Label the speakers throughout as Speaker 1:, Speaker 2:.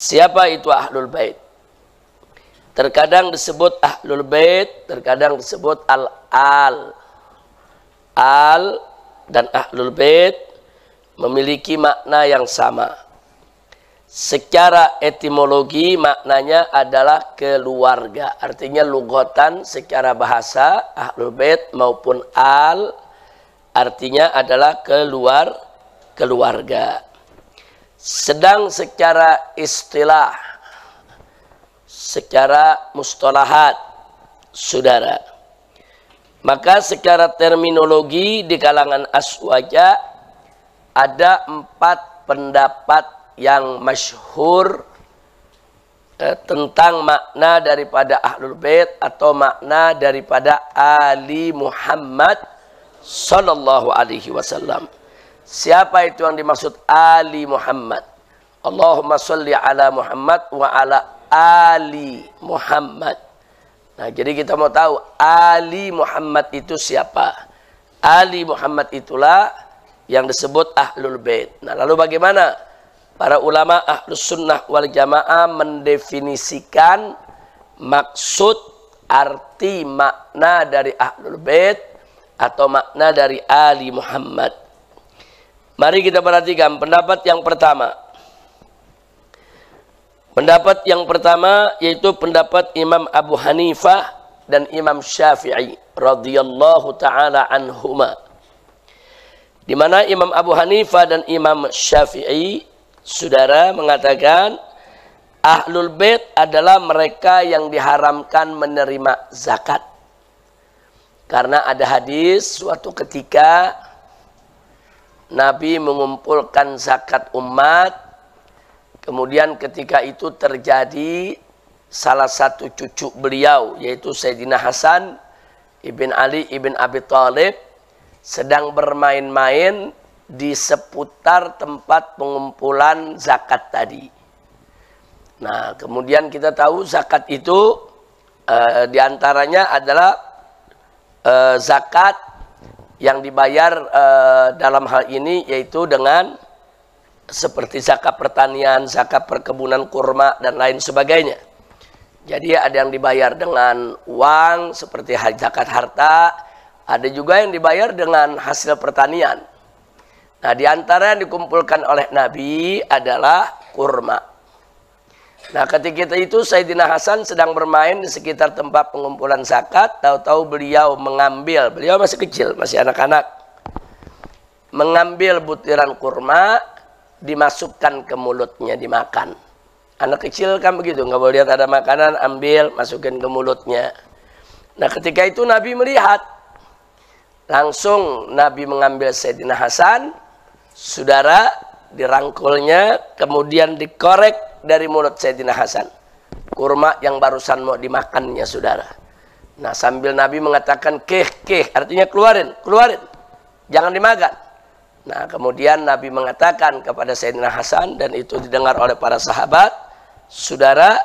Speaker 1: Siapa itu ahlul bait? Terkadang disebut ahlul bait, terkadang disebut al-al. Al dan ahlul bait memiliki makna yang sama. Secara etimologi maknanya adalah keluarga. Artinya lugatan secara bahasa ahlul bait maupun al artinya adalah keluarga. Sedang secara istilah, secara mustalahat, saudara, maka secara terminologi di kalangan aswaja ada 4 pendapat yang masyhur tentang makna daripada ahlul bait atau makna daripada ali Muhammad sallallahu alaihi wasallam. Siapa itu yang dimaksud ali Muhammad? Allahumma sholli ala Muhammad wa ala ali Muhammad. Nah, jadi kita mau tahu ali Muhammad itu siapa? Ali Muhammad itulah yang disebut ahlul bait. Nah, lalu bagaimana para ulama ahlus sunnah wal jamaah mendefinisikan maksud, arti, makna dari ahlul bait atau makna dari ali Muhammad? Mari kita perhatikan pendapat yang pertama. Pendapat yang pertama yaitu pendapat Imam Abu Hanifah dan Imam Syafi'i radhiyallahu taala anhuma. Di mana Imam Abu Hanifah dan Imam Syafi'i, saudara, mengatakan ahlul bait adalah mereka yang diharamkan menerima zakat. Karena ada hadis suatu ketika Nabi mengumpulkan zakat umat, kemudian ketika itu terjadi salah satu cucu beliau yaitu Sayyidina Hasan ibn Ali ibn Abi Thalib sedang bermain-main di seputar tempat pengumpulan zakat tadi. Nah, kemudian kita tahu zakat itu diantaranya adalah zakat yang dibayar dalam hal ini yaitu dengan seperti zakat pertanian, zakat perkebunan kurma dan lain sebagainya. Jadi ada yang dibayar dengan uang seperti zakat harta, ada juga yang dibayar dengan hasil pertanian. Nah, di antara yang dikumpulkan oleh Nabi adalah kurma. Nah, ketika itu Sayyidina Hasan sedang bermain di sekitar tempat pengumpulan zakat, tahu-tahu beliau mengambil, beliau masih kecil, masih anak-anak, mengambil butiran kurma, dimasukkan ke mulutnya, dimakan. Anak kecil kan begitu, nggak boleh lihat ada makanan, ambil, masukin ke mulutnya. Nah, ketika itu Nabi melihat, langsung Nabi mengambil Sayyidina Hasan, saudara, dirangkulnya, kemudian dikorek dari mulut Sayyidina Hasan. Kurma yang barusan mau dimakannya, saudara. Nah, sambil Nabi mengatakan, keh, artinya keluarin, jangan dimakan. Nah, kemudian Nabi mengatakan kepada Sayyidina Hasan, dan itu didengar oleh para sahabat, saudara,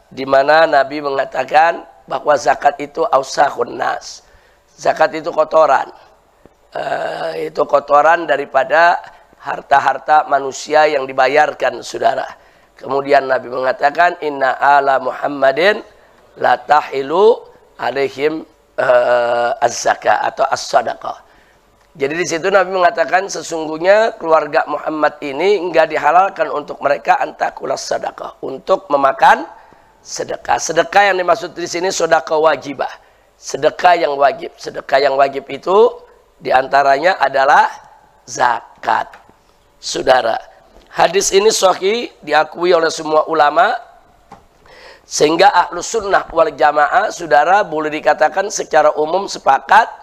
Speaker 1: di mana Nabi mengatakan bahwa zakat itu ausakhun nas. Zakat itu kotoran. Itu kotoran daripada harta-harta manusia yang dibayarkan, saudara. Kemudian Nabi mengatakan, inna ala Muhammadin la tahilu alaihim az-zakah atau as-sadaqah. Jadi di situ Nabi mengatakan sesungguhnya keluarga Muhammad ini enggak dihalalkan untuk mereka antakulas sadaqah, untuk memakan sedekah. Sedekah yang dimaksud di sini sedekah wajibah. Sedekah yang wajib. Sedekah yang wajib itu diantaranya adalah zakat. Saudara, hadis ini sahih, diakui oleh semua ulama, sehingga ahlus sunnah wal jamaah, saudara, boleh dikatakan secara umum sepakat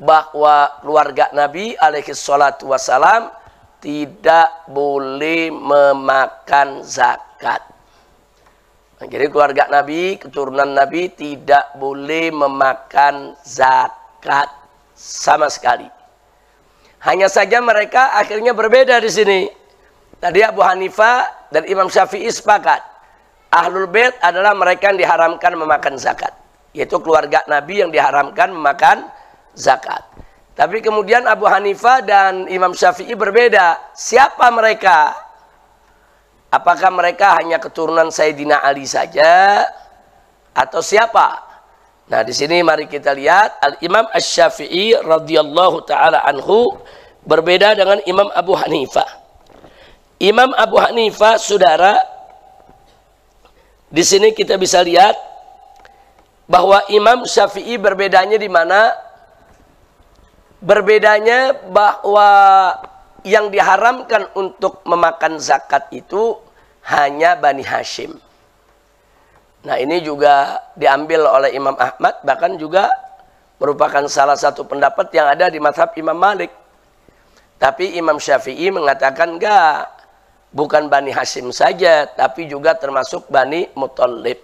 Speaker 1: bahwa keluarga Nabi alaihi salatu wassalam tidak boleh memakan zakat. Nah, jadi keluarga Nabi, keturunan Nabi tidak boleh memakan zakat sama sekali. Hanya saja mereka akhirnya berbeda di sini. Tadi Abu Hanifah dan Imam Syafi'i sepakat. Ahlul bait adalah mereka yang diharamkan memakan zakat. Yaitu keluarga Nabi yang diharamkan memakan zakat. Tapi kemudian Abu Hanifah dan Imam Syafi'i berbeda. Siapa mereka? Apakah mereka hanya keturunan Sayyidina Ali saja atau siapa? Nah, di sini mari kita lihat Al-Imam Asy-Syafi'i radhiyallahu taala anhu berbeda dengan Imam Abu Hanifah. Imam Abu Hanifah, saudara, di sini kita bisa lihat bahwa Imam Syafi'i berbedanya di mana? Berbedanya bahwa yang diharamkan untuk memakan zakat itu hanya Bani Hashim. Nah, ini juga diambil oleh Imam Ahmad, bahkan juga merupakan salah satu pendapat yang ada di mazhab Imam Malik. Tapi Imam Syafi'i mengatakan enggak, bukan Bani Hashim saja, tapi juga termasuk Bani Muthalib.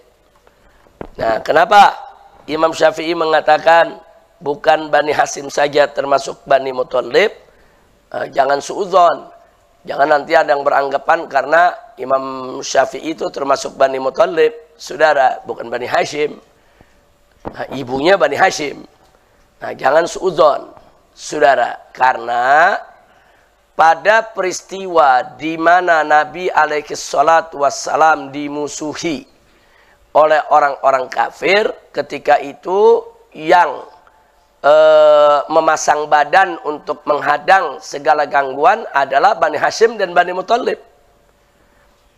Speaker 1: Nah, kenapa Imam Syafi'i mengatakan bukan Bani Hashim saja termasuk Bani Muthalib? Jangan suudzon. Jangan nanti ada yang beranggapan karena Imam Syafi'i itu termasuk Bani Muthalib, saudara, bukan Bani Hashim. Nah, ibunya Bani Hashim. Nah, jangan suudzon, saudara, karena pada peristiwa di mana Nabi alaihi salatu wassalam dimusuhi oleh orang-orang kafir, ketika itu yang memasang badan untuk menghadang segala gangguan adalah Bani Hashim dan Bani Muthalib.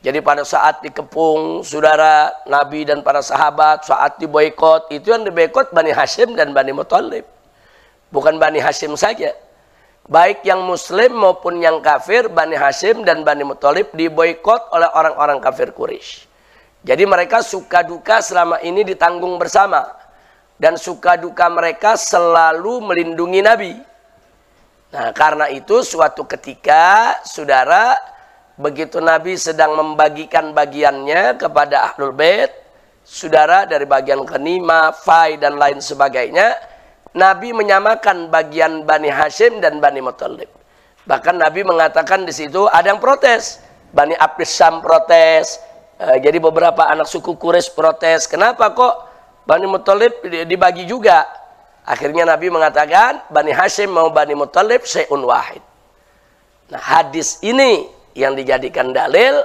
Speaker 1: Jadi pada saat dikepung, saudara, Nabi dan para sahabat, saat diboikot, itu yang diboikot Bani Hashim dan Bani Muthalib. Bukan Bani Hashim saja. Baik yang muslim maupun yang kafir, Bani Hashim dan Bani Muthalib diboikot oleh orang-orang kafir Quraisy. Jadi mereka suka duka selama ini ditanggung bersama. Dan suka duka mereka selalu melindungi Nabi. Nah, karena itu suatu ketika, saudara, begitu Nabi sedang membagikan bagiannya kepada Ahlul Bait, saudara, dari bagian ghanimah, fai, dan lain sebagainya, Nabi menyamakan bagian Bani Hashim dan Bani Muthalib. Bahkan Nabi mengatakan di situ ada yang protes. Bani Abdis Syam protes. Jadi beberapa anak suku Quraisy protes. Kenapa kok Bani Muthalib dibagi juga? Akhirnya Nabi mengatakan Bani Hashim mau Bani Muthalib syai'un wahid. Nah, hadis ini yang dijadikan dalil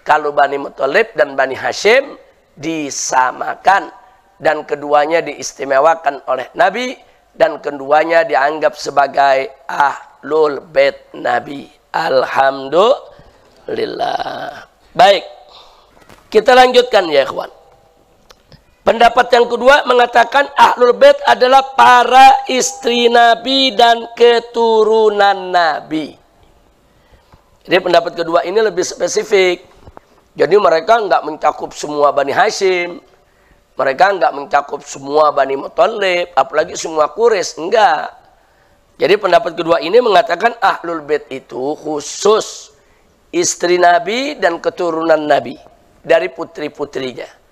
Speaker 1: kalau Bani Muthalib dan Bani Hashim disamakan dan keduanya diistimewakan oleh Nabi dan keduanya dianggap sebagai Ahlul Bait Nabi. Alhamdulillah. Baik, kita lanjutkan ya ikhwan. Pendapat yang kedua mengatakan Ahlul Bait adalah para istri Nabi dan keturunan Nabi. Jadi pendapat kedua ini lebih spesifik. Jadi mereka enggak mencakup semua Bani Hashim. Mereka enggak mencakup semua Bani Muthalib, apalagi semua Quraisy, enggak. Jadi pendapat kedua ini mengatakan Ahlul Bait itu khusus istri Nabi dan keturunan Nabi dari putri-putrinya.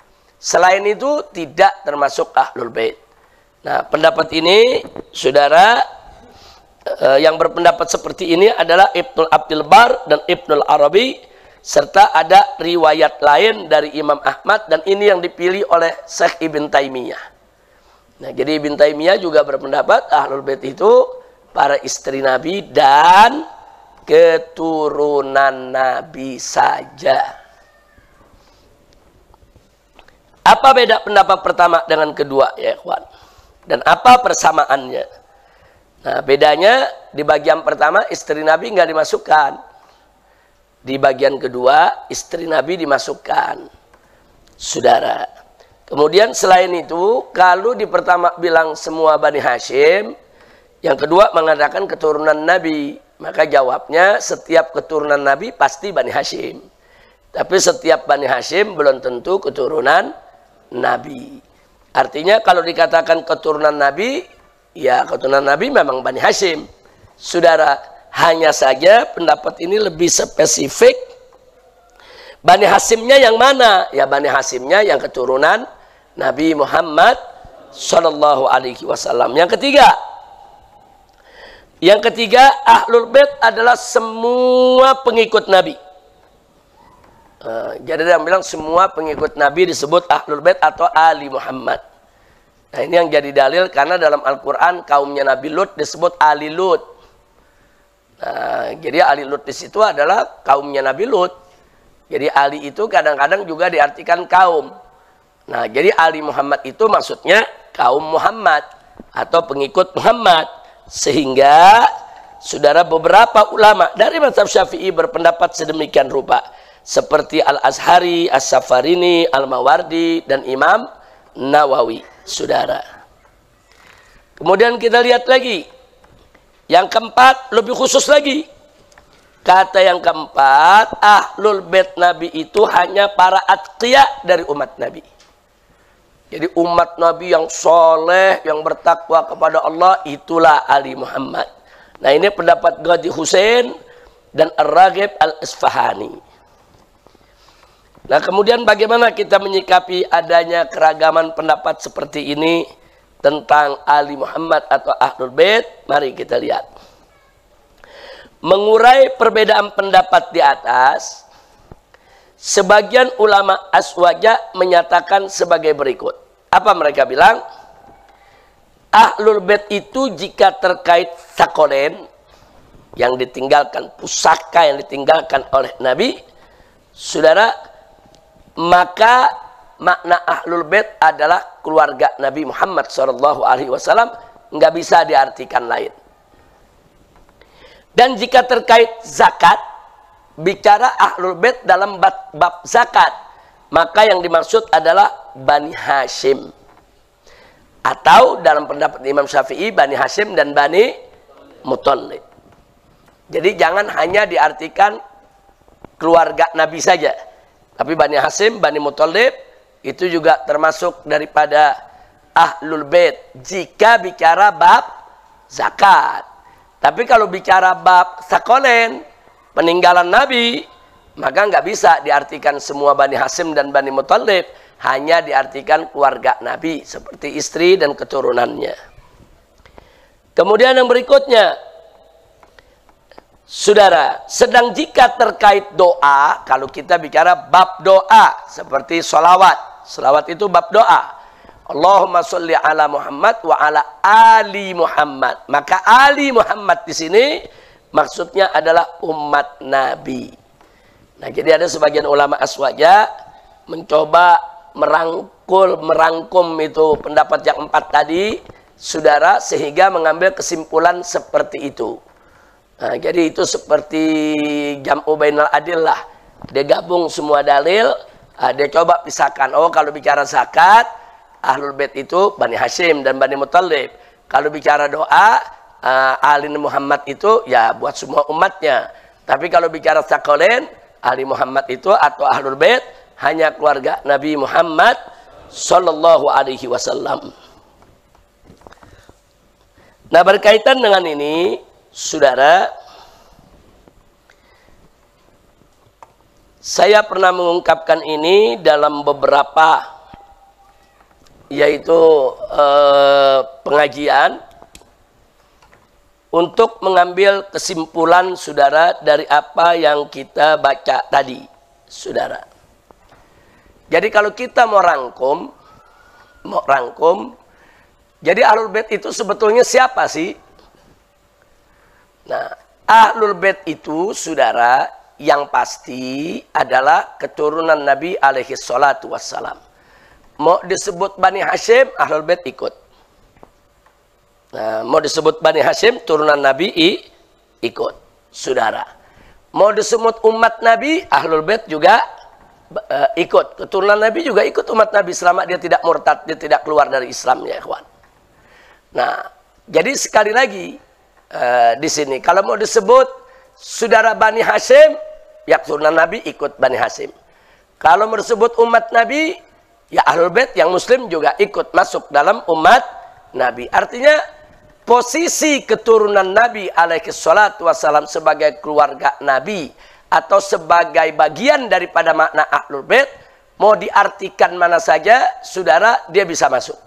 Speaker 1: Selain itu tidak termasuk Ahlul Bait. Nah, pendapat ini, saudara, yang berpendapat seperti ini adalah Ibnu Abdul Bar dan Ibnu Arabi, serta ada riwayat lain dari Imam Ahmad, dan ini yang dipilih oleh Syekh Ibn Taimiyah. Nah, jadi Ibn Taimiyah juga berpendapat Ahlul Bait itu para istri Nabi dan keturunan Nabi saja. Apa beda pendapat pertama dengan kedua ya ikhwan? Dan apa persamaannya? Nah, bedanya di bagian pertama istri Nabi nggak dimasukkan. Di bagian kedua istri Nabi dimasukkan. Saudara. Kemudian selain itu, kalau di pertama bilang semua Bani Hashim, yang kedua mengatakan keturunan Nabi, maka jawabnya setiap keturunan Nabi pasti Bani Hashim. Tapi setiap Bani Hashim belum tentu keturunan Nabi. Artinya kalau dikatakan keturunan Nabi, ya keturunan Nabi memang Bani Hashim. Saudara, hanya saja pendapat ini lebih spesifik. Bani Hashimnya yang mana? Ya Bani Hashimnya yang keturunan Nabi Muhammad Sallallahu Alaihi Wasallam. Yang ketiga, Ahlul Bait adalah semua pengikut Nabi. Jadi dia bilang semua pengikut Nabi disebut Ahlul Bait atau Ali Muhammad. Nah, ini yang jadi dalil karena dalam Al-Quran kaumnya Nabi Lut disebut Ali Lut. Nah, jadi Ali Lut di situ adalah kaumnya Nabi Lut. Jadi Ali itu kadang-kadang juga diartikan kaum. Nah, jadi Ali Muhammad itu maksudnya kaum Muhammad atau pengikut Muhammad. Sehingga saudara, beberapa ulama dari mazhab Syafi'i berpendapat sedemikian rupa. Seperti Al-Azhari, As-Safarini, Al-Mawardi, dan Imam Nawawi, saudara. Kemudian kita lihat lagi. Yang keempat, lebih khusus lagi. Kata yang keempat, Ahlul Bait Nabi itu hanya para atqiya dari umat Nabi. Jadi umat Nabi yang soleh, yang bertakwa kepada Allah, itulah Ali Muhammad. Nah, ini pendapat Ghadi Husain dan Ar-Raghib Al-Isfahani. Nah, kemudian bagaimana kita menyikapi adanya keragaman pendapat seperti ini tentang Ali Muhammad atau Ahlul Bait? Mari kita lihat. Mengurai perbedaan pendapat di atas, sebagian ulama aswaja menyatakan sebagai berikut. Apa mereka bilang? Ahlul Bait itu jika terkait sakolen, yang ditinggalkan, pusaka yang ditinggalkan oleh Nabi, saudara, maka makna Ahlul Bait adalah keluarga Nabi Muhammad SAW, nggak bisa diartikan lain. Dan jika terkait zakat, bicara Ahlul Bait dalam bab zakat, maka yang dimaksud adalah Bani Hashim. Atau dalam pendapat Imam Syafi'i, Bani Hashim dan Bani Muthalib. Jadi jangan hanya diartikan keluarga Nabi saja. Tapi Bani Hashim, Bani Muthalib itu juga termasuk daripada Ahlul Bait jika bicara bab zakat. Tapi kalau bicara bab sakolen, peninggalan Nabi, maka nggak bisa diartikan semua Bani Hashim dan Bani Muthalib, hanya diartikan keluarga Nabi seperti istri dan keturunannya. Kemudian yang berikutnya, saudara, sedang jika terkait doa, kalau kita bicara bab doa seperti sholawat, sholawat itu bab doa. Allahumma sholli ala Muhammad wa ala ali Muhammad. Maka ali Muhammad di sini maksudnya adalah umat Nabi. Nah, jadi ada sebagian ulama aswaja mencoba merangkum itu pendapat yang empat tadi, saudara, sehingga mengambil kesimpulan seperti itu. Nah, jadi itu seperti jam'u bainal adillah. Dia gabung semua dalil, dia coba pisahkan. Oh, kalau bicara zakat, Ahlul Bait itu Bani Hashim dan Bani Muthalib. Kalau bicara doa, Ali Muhammad itu ya buat semua umatnya. Tapi kalau bicara sakolen, Ali Muhammad itu atau Ahlul Bait hanya keluarga Nabi Muhammad Sallallahu Alaihi Wasallam. Nah, berkaitan dengan ini, saudara, saya pernah mengungkapkan ini dalam beberapa, yaitu pengajian, untuk mengambil kesimpulan, saudara, dari apa yang kita baca tadi, saudara. Jadi kalau kita mau rangkum, jadi Ahlul Bait itu sebetulnya siapa sih? Nah, Ahlul Bait itu, saudara, yang pasti adalah keturunan Nabi alaihi salatu wassalam. Mau disebut Bani Hashim, Ahlul Bait ikut. Nah, mau disebut Bani Hashim, turunan Nabi ikut, saudara. Mau disebut umat Nabi, Ahlul Bait juga ikut. Keturunan Nabi juga ikut umat Nabi selama dia tidak murtad, dia tidak keluar dari Islam, ya ikhwan. Nah, jadi sekali lagi di sini kalau mau disebut saudara Bani Hashim, ya keturunan Nabi ikut Bani Hashim. Kalau mau disebut umat Nabi, ya Ahlul Bait yang Muslim juga ikut masuk dalam umat Nabi. Artinya posisi keturunan Nabi alaihi salatu wassalam sebagai keluarga Nabi atau sebagai bagian daripada makna Ahlul Bait, mau diartikan mana saja, saudara, dia bisa masuk.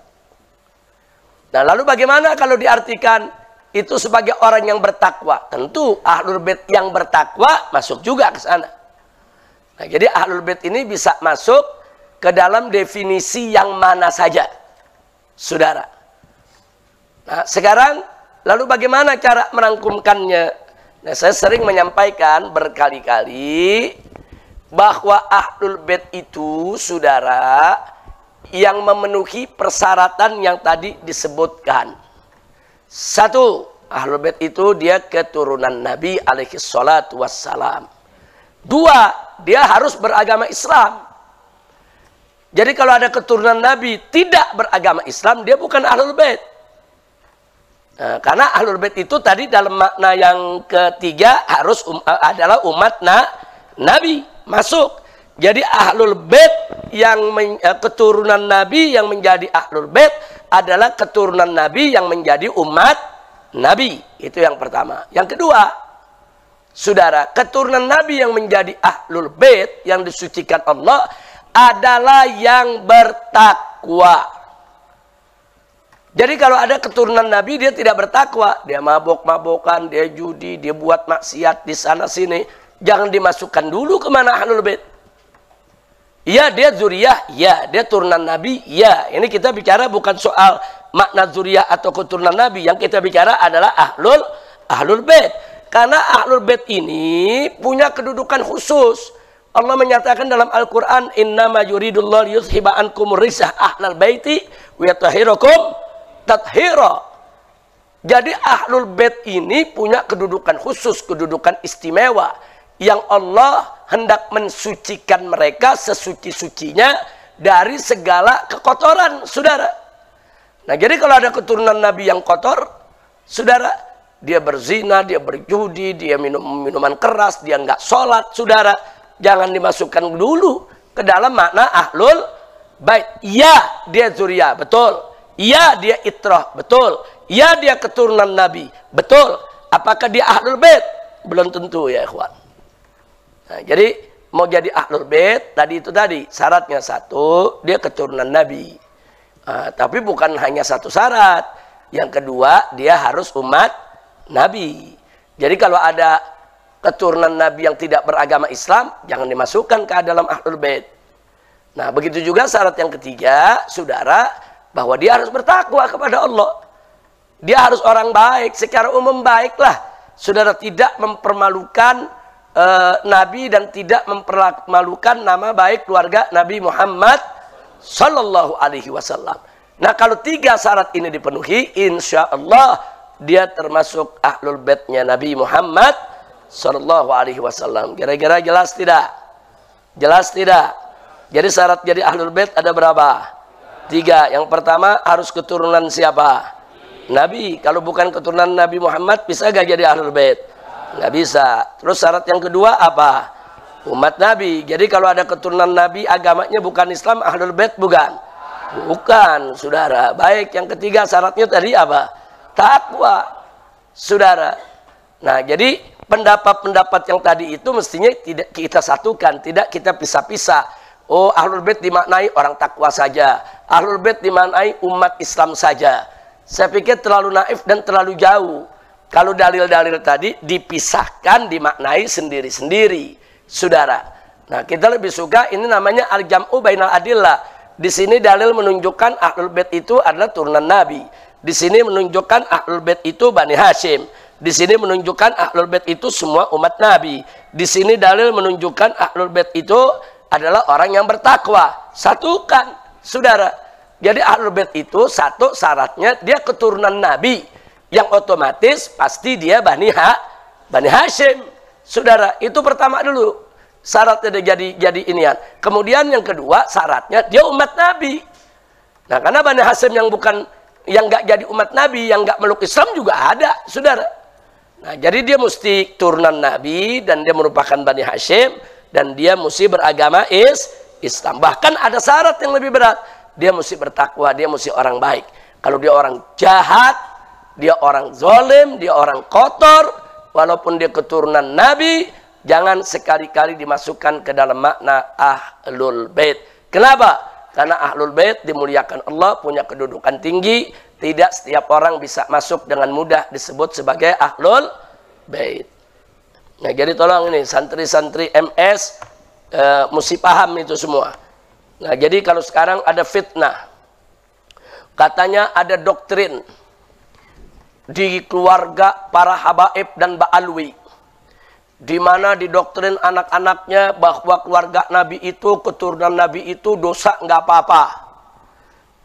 Speaker 1: Nah, lalu bagaimana kalau diartikan itu sebagai orang yang bertakwa? Tentu Ahlul Bait yang bertakwa masuk juga ke sana. Nah, jadi Ahlul Bait ini bisa masuk ke dalam definisi yang mana saja, saudara. Nah, sekarang lalu bagaimana cara merangkumkannya? Nah, saya sering menyampaikan berkali-kali bahwa ahlul bait itu, saudara, yang memenuhi persyaratan yang tadi disebutkan. Satu, ahlul bait itu dia keturunan Nabi alaihi salatu wassalam. Dua, dia harus beragama Islam. Jadi kalau ada keturunan Nabi tidak beragama Islam, dia bukan ahlul bait. Nah, karena ahlul bait itu tadi dalam makna yang ketiga harus adalah umat Nabi masuk. Jadi ahlul bait yang keturunan Nabi yang menjadi ahlul bait adalah keturunan Nabi yang menjadi umat Nabi. Itu yang pertama. Yang kedua, saudara, keturunan Nabi yang menjadi ahlul bait yang disucikan Allah adalah yang bertakwa. Jadi kalau ada keturunan Nabi dia tidak bertakwa, dia mabok-mabokan, dia judi, dia buat maksiat di sana sini, jangan dimasukkan dulu ke mana ahlul bait. Ya, dia zuriyah, ya, dia turunan Nabi, ya. Ini kita bicara bukan soal makna zuriyah atau keturunan Nabi, yang kita bicara adalah ahlul bait. Karena ahlul bait ini punya kedudukan khusus. Allah menyatakan dalam Al-Quran, innama yuridullahu liyuzhiba ankumur rijsa ahlal baiti wa yutahhirakum tathira. Jadi ahlul bait ini punya kedudukan khusus, kedudukan istimewa, yang Allah hendak mensucikan mereka sesuci-sucinya dari segala kekotoran, saudara. Nah, jadi kalau ada keturunan Nabi yang kotor, saudara, dia berzina, dia berjudi, dia minum minuman keras, dia nggak sholat, saudara, jangan dimasukkan dulu ke dalam makna ahlul bait. Ya, dia zuriyah, betul. Ya, dia itrah, betul. Ya, dia keturunan Nabi, betul. Apakah dia ahlul bait? Belum tentu ya, ikhwan. Nah, jadi mau jadi ahlul bait tadi itu tadi syaratnya satu, dia keturunan Nabi. Tapi bukan hanya satu syarat. Yang kedua, dia harus umat Nabi. Jadi kalau ada keturunan Nabi yang tidak beragama Islam, jangan dimasukkan ke dalam ahlul bait. Nah, begitu juga syarat yang ketiga, saudara, bahwa dia harus bertakwa kepada Allah. Dia harus orang baik, secara umum baiklah. Saudara, tidak mempermalukan Nabi dan tidak mempermalukan nama baik keluarga Nabi Muhammad Sallallahu Alaihi Wasallam. Nah, kalau tiga syarat ini dipenuhi, insya Allah dia termasuk ahlul baitnya Nabi Muhammad Sallallahu Alaihi Wasallam. Kira-kira jelas tidak? Jelas tidak? Jadi syarat jadi ahlul bait ada berapa? Tiga. Yang pertama harus keturunan siapa? Nabi. Kalau bukan keturunan Nabi Muhammad, bisa gak jadi ahlul bait? Nggak bisa. Terus syarat yang kedua apa? Umat Nabi. Jadi kalau ada keturunan Nabi, agamanya bukan Islam, ahlul bait bukan? Bukan, saudara. Baik, yang ketiga syaratnya tadi apa? Takwa, saudara. Nah, jadi pendapat-pendapat yang tadi itu mestinya tidak kita satukan, tidak kita pisah-pisah. Oh, ahlul bait dimaknai orang takwa saja. Ahlul bait dimaknai umat Islam saja. Saya pikir terlalu naif dan terlalu jauh. Kalau dalil-dalil tadi dipisahkan, dimaknai sendiri-sendiri, saudara. Nah, kita lebih suka ini namanya al-jam'u bainal adillah. Di sini dalil menunjukkan ahlul bait itu adalah turunan Nabi. Di sini menunjukkan ahlul bait itu Bani Hashim. Di sini menunjukkan ahlul bait itu semua umat Nabi. Di sini dalil menunjukkan ahlul bait itu adalah orang yang bertakwa. Satukan, saudara. Jadi ahlul bait itu satu syaratnya dia keturunan Nabi. Yang otomatis pasti dia Bani Hashim, saudara. Itu pertama dulu syaratnya jadi inian. Kemudian yang kedua syaratnya dia umat Nabi. Nah, karena Bani Hashim yang nggak jadi umat Nabi, yang nggak meluk Islam juga ada, saudara. Nah, jadi dia mesti turunan Nabi dan dia merupakan Bani Hashim dan dia mesti beragama Islam. Bahkan ada syarat yang lebih berat, dia mesti bertakwa, dia mesti orang baik. Kalau dia orang jahat, dia orang zalim, dia orang kotor, walaupun dia keturunan Nabi, jangan sekali-kali dimasukkan ke dalam makna ahlul bait. Kenapa? Karena ahlul bait dimuliakan Allah, punya kedudukan tinggi, tidak setiap orang bisa masuk dengan mudah disebut sebagai ahlul bait. Nah, jadi tolong ini santri-santri MS mesti paham itu semua. Nah, jadi kalau sekarang ada fitnah, katanya ada doktrin di keluarga para habaib dan ba'alwi, di mana didoktrin anak-anaknya bahwa keluarga Nabi itu, keturunan Nabi itu dosa nggak apa-apa.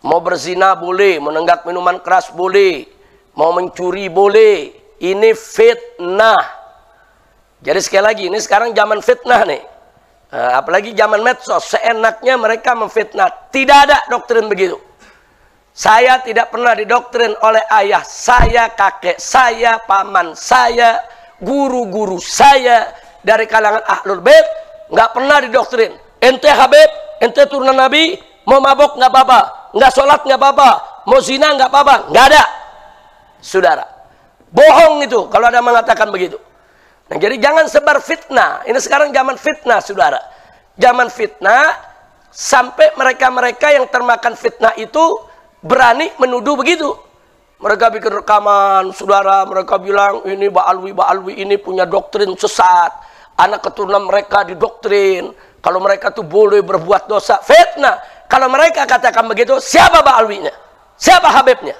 Speaker 1: Mau berzina boleh, menenggak minuman keras boleh, mau mencuri boleh. Ini fitnah. Jadi sekali lagi, ini sekarang zaman fitnah nih. Nah, apalagi zaman medsos, seenaknya mereka memfitnah. Tidak ada doktrin begitu. Saya tidak pernah didoktrin oleh ayah saya, kakek saya, paman saya, guru-guru saya dari kalangan Ahlul Bait. Nggak pernah didoktrin. Ente Habib, ente turunan Nabi, mau mabok nggak apa-apa, nggak sholat nggak apa-apa, mau zina nggak apa-apa. Nggak ada, saudara. Bohong itu kalau ada mengatakan begitu. Nah, jadi jangan sebar fitnah. Ini sekarang zaman fitnah, saudara. Zaman fitnah, sampai mereka-mereka yang termakan fitnah itu berani menuduh begitu. Mereka bikin rekaman, saudara. Mereka bilang, ini Ba'alwi ini punya doktrin sesat. Anak keturunan mereka didoktrin. Kalau mereka tuh boleh berbuat dosa. Fitnah. Kalau mereka katakan begitu, siapa Ba'alwinya? Siapa Habibnya?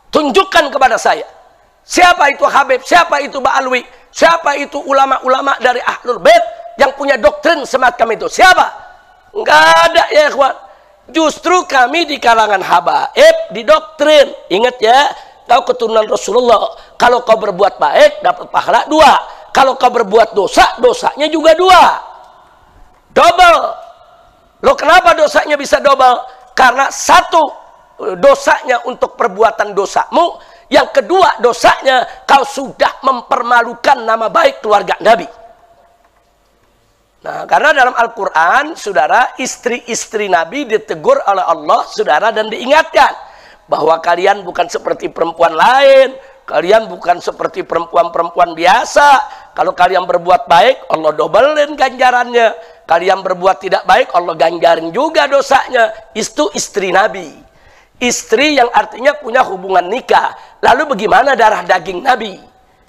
Speaker 1: Tunjukkan kepada saya. Siapa itu Habib? Siapa itu Ba'alwi? Siapa itu ulama-ulama dari Ahlul Bait yang punya doktrin semacam itu? Siapa? Enggak ada ya ikhwan. Justru kami di kalangan habaib didoktrin. Ingat ya, kau keturunan Rasulullah. Kalau kau berbuat baik dapat pahala 2. Kalau kau berbuat dosa, dosanya juga 2. Double. Loh kenapa dosanya bisa double? Karena 1 dosanya untuk perbuatan dosamu. Yang kedua dosanya kau sudah mempermalukan nama baik keluarga Nabi. Nah, karena dalam Al-Quran, saudara, istri-istri Nabi ditegur oleh Allah, saudara, dan diingatkan bahwa kalian bukan seperti perempuan lain, kalian bukan seperti perempuan-perempuan biasa. Kalau kalian berbuat baik, Allah dobelin ganjarannya. Kalian berbuat tidak baik, Allah ganjarin juga dosanya. Itu istri Nabi. Istri yang artinya punya hubungan nikah. Lalu bagaimana darah daging Nabi?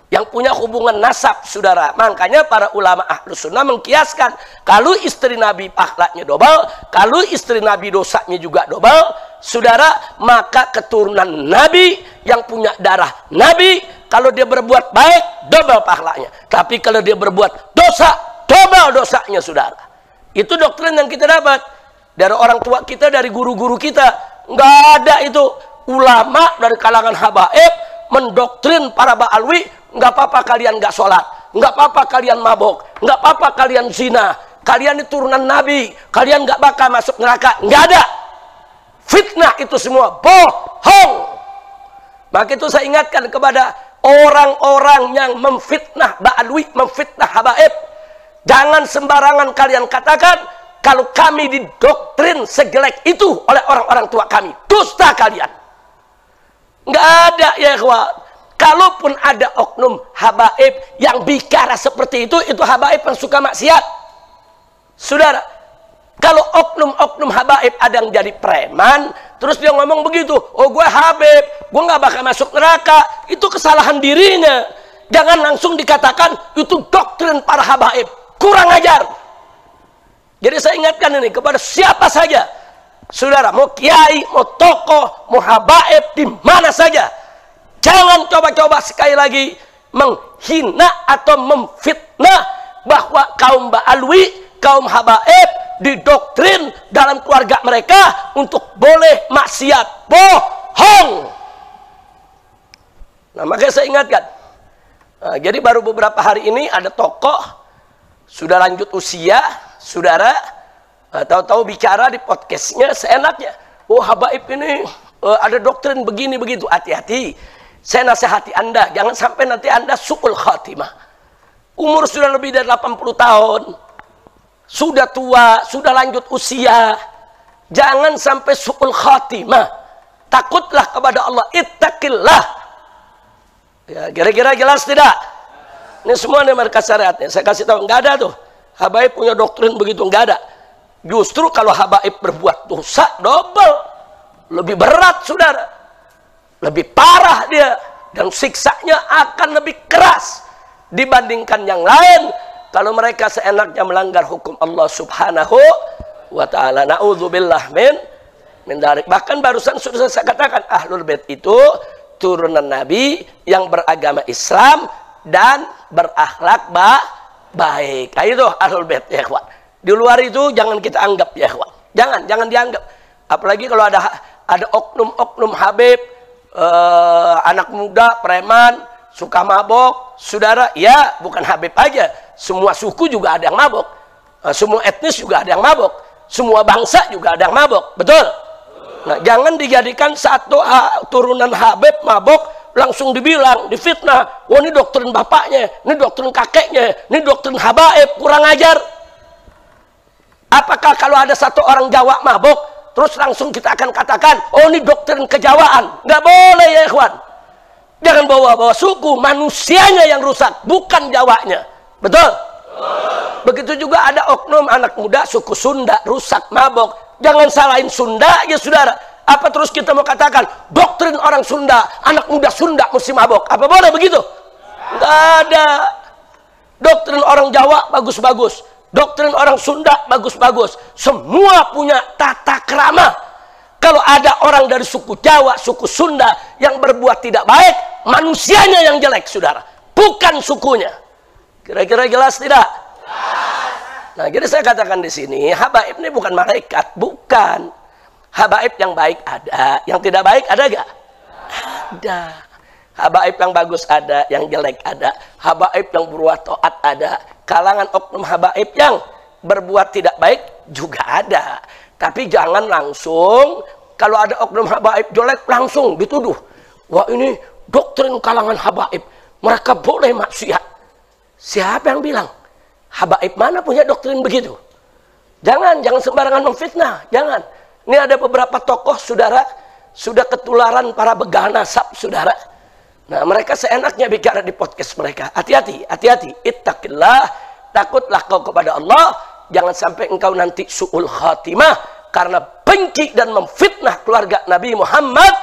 Speaker 1: Yang punya hubungan nasab, saudara. Makanya para ulama Ahlus Sunnah mengkiaskan. Kalau istri Nabi pahalanya double, kalau istri Nabi dosanya juga double, saudara, maka keturunan Nabi yang punya darah Nabi, kalau dia berbuat baik, double pahalanya. Tapi kalau dia berbuat dosa, double dosanya, saudara. Itu doktrin yang kita dapat dari orang tua kita, dari guru-guru kita. Nggak ada itu ulama dari kalangan habaib mendoktrin para Ba'alwi, nggak apa-apa kalian nggak sholat, nggak apa-apa kalian mabok, nggak apa-apa kalian zina, kalian itu turunan Nabi, kalian nggak bakal masuk neraka. Nggak ada. Fitnah itu semua bohong. Maka itu saya ingatkan kepada orang-orang yang memfitnah Ba'alwi, memfitnah habaib, jangan sembarangan kalian katakan kalau kami didoktrin sejelek itu oleh orang-orang tua kami. Dusta kalian. Nggak ada ya ikhwan. Kalaupun ada oknum habaib yang bicara seperti itu habaib yang suka maksiat. Saudara, kalau oknum-oknum habaib ada yang jadi preman, terus dia ngomong begitu, oh gue habib, gue nggak bakal masuk neraka, itu kesalahan dirinya. Jangan langsung dikatakan itu doktrin para habaib. Kurang ajar. Jadi saya ingatkan ini kepada siapa saja, saudara, mau kiai, mau tokoh, mau habaib, di mana saja, jangan coba-coba sekali lagi menghina atau memfitnah bahwa kaum Ba'alwi, kaum habaib didoktrin dalam keluarga mereka untuk boleh maksiat. Bohong. Nah, makanya saya ingatkan. Nah, jadi baru beberapa hari ini ada tokoh sudah lanjut usia, saudara, tahu-tahu bicara di podcastnya seenaknya. Oh habaib ini ada doktrin begini begitu. Hati-hati. Saya nasihati Anda, jangan sampai nanti Anda su'ul khatimah. Umur sudah lebih dari 80 tahun. Sudah tua, sudah lanjut usia. Jangan sampai su'ul khatimah. Takutlah kepada Allah. Ittaqillah. Ya, kira-kira jelas tidak? Ini semua nih markas syariatnya. Saya kasih tahu, nggak ada tuh. Habaib punya doktrin begitu, nggak ada. Justru kalau habaib berbuat dosa, double. Lebih berat, saudara. Lebih parah dia. Dan siksanya akan lebih keras dibandingkan yang lain. Kalau mereka seenaknya melanggar hukum Allah subhanahu wa ta'ala. Na'udzubillah min dzalik. Bahkan barusan sudah saya katakan, Ahlul Bait itu turunan Nabi yang beragama Islam dan berakhlak baik. Nah, itu ahlul bait ya ikhwan. Di luar itu jangan kita anggap ya ikhwan. Jangan dianggap. Apalagi kalau ada oknum-oknum Habib, anak muda, preman, suka mabok, saudara, ya bukan Habib aja. Semua suku juga ada yang mabok. Semua etnis juga ada yang mabok. Semua bangsa juga ada yang mabok. Betul? Nah, jangan dijadikan satu turunan Habib mabok langsung dibilang, difitnah, wah ini doktrin bapaknya, ini doktrin kakeknya, ini doktrin habaib, kurang ajar. Apakah kalau ada satu orang Jawa mabok, terus langsung kita akan katakan, oh ini doktrin kejawaan? Nggak boleh ya ikhwan. Jangan bawa-bawa suku, manusianya yang rusak, bukan Jawanya. Betul? Begitu juga ada oknum anak muda suku Sunda rusak mabok. Jangan salahin Sunda ya saudara. Apa terus kita mau katakan doktrin orang Sunda, anak muda Sunda mesti mabok? Apa boleh begitu? Nggak ada. Doktrin orang Jawa bagus-bagus, doktrin orang Sunda bagus-bagus. Semua punya tata krama. Kalau ada orang dari suku Jawa, suku Sunda yang berbuat tidak baik, manusianya yang jelek, saudara, bukan sukunya. Kira-kira jelas tidak? Nah, jadi saya katakan di sini, habaib ini bukan malaikat, bukan. Habaib yang baik ada, yang tidak baik ada gak? Ada. Habaib yang bagus ada, yang jelek ada. Habaib yang berbuat taat ada. Kalangan oknum habaib yang berbuat tidak baik juga ada. Tapi jangan langsung, kalau ada oknum habaib jelek langsung dituduh. Wah ini doktrin kalangan habaib, mereka boleh maksiat. Siapa yang bilang? Habaib mana punya doktrin begitu? Jangan sembarangan memfitnah, jangan. Ini ada beberapa tokoh, saudara, sudah ketularan para begal nasab, saudara. Nah, mereka seenaknya bicara di podcast mereka. Hati-hati, hati-hati. Ittaqillah, takutlah kau kepada Allah. Jangan sampai engkau nanti su'ul khatimah karena benci dan memfitnah keluarga Nabi Muhammad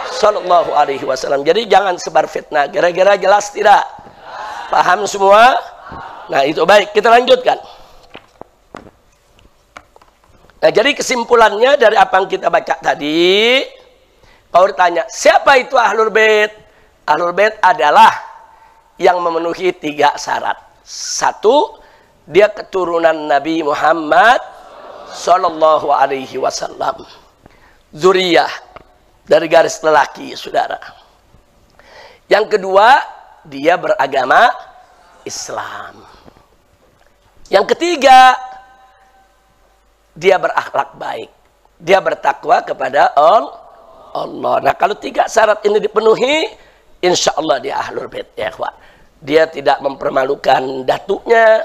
Speaker 1: Sallallahu Alaihi Wasallam. Jadi jangan sebar fitnah. Kira-kira jelas tidak? Paham semua? Nah, itu baik. Kita lanjutkan. Nah, jadi kesimpulannya dari apa yang kita baca tadi, kalau ditanya, siapa itu Ahlul Bait? Ahlul Bait adalah yang memenuhi 3 syarat. 1, dia keturunan Nabi Muhammad Sallallahu Alaihi Wasallam. Zuriyah, dari garis lelaki, saudara. Yang kedua, dia beragama Islam. Yang ketiga, dia berakhlak baik, dia bertakwa kepada Allah. Nah, kalau 3 syarat ini dipenuhi, insya Allah dia Ahlul Bait ya ikhwan. Dia tidak mempermalukan datunya,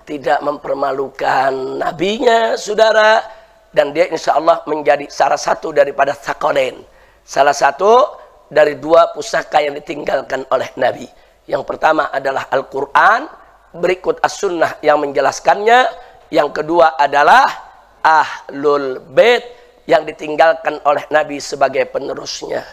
Speaker 1: tidak mempermalukan nabinya, saudara, dan dia insya Allah menjadi salah satu daripada tsaqalain, salah satu dari 2 pusaka yang ditinggalkan oleh Nabi. Yang pertama adalah Al-Quran, berikut As-Sunnah yang menjelaskannya. Yang kedua adalah Ahlul Bait yang ditinggalkan oleh Nabi sebagai penerusnya.